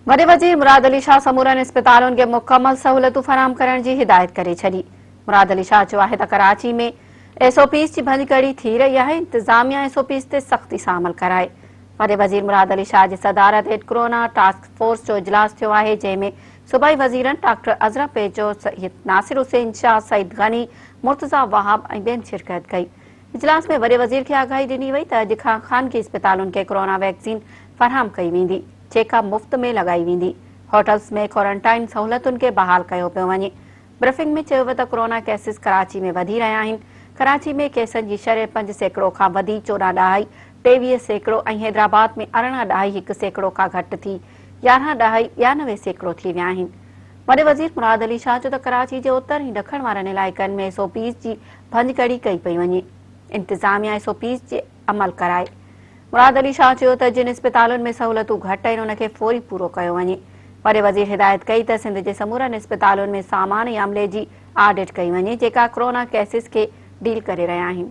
वॾे वज़ीर मुराद अली शाह समूरनि इस्पतालुनि खे मुकमल सहूलियतूं फराहम करण जी हिदायत करे छॾी। मुराद अली शाह चयो आहे त कराची में एसओपीज़ जी भञकड़ी थी रही आहे, इंतज़ामिया एसओपीज़ ते सख़्ती सां अमल कराए। वॾे वज़ीर मुराद अली शाह जी सदारत हेठि क़ोरोना टास्क फोर्स जो इजलास थियो आहे, जंहिंमें सूबाई वज़ीरनि डॉक्टर अज़रा पेचो, सैयद नासिर हुसैन शाह, सईद गनी, मुर्तज़ा वहाब ऐं ॿियनि शिरकत कई। इजलास में वॾे वज़ीर खे आगाही ॾिनी वई त अॼु खां ख़ानगी इस्पतालुनि खे कोरोना वैक्सीन फराहम कई वेंदी, जेका मुफ़्त में लॻाई वेंदी। होटल्स में क्वारंटाइन सहूलियतुनि खे बहाल कयो पियो वञे। ब्रीफिंग में चयो वियो त कोरोना केसिस कराची में वधी रहिया आहिनि। कराची में केसनि जी शरह 5% खां वधी 14.23% ऐं हैदराबाद में 18.1% खां घटि थी 11.92% थी विया आहिनि। वॾे वज़ीर मुराद अली शाह चयो त कराची जे उत्तर ऐं ॾखण वारनि इलाइक़नि में एसओपीज़ जी भञकड़ी कई पई वञे, इंतज़ामिया एसओपीज़ जे अमल कराए। मुराद अली शाह चयो त जिन इस्पतालुनि में सहूलियतूं घटि आहिनि उन खे फौरी पूरो कयो वञे। वॾे वज़ीर हिदायत कई त सिंध जे समूरनि इस्पतालुनि में सामान ऐं अमले जी ऑडिट कई वञे, जेका कोरोना केसिस खे डील करे रहिया आहिनि।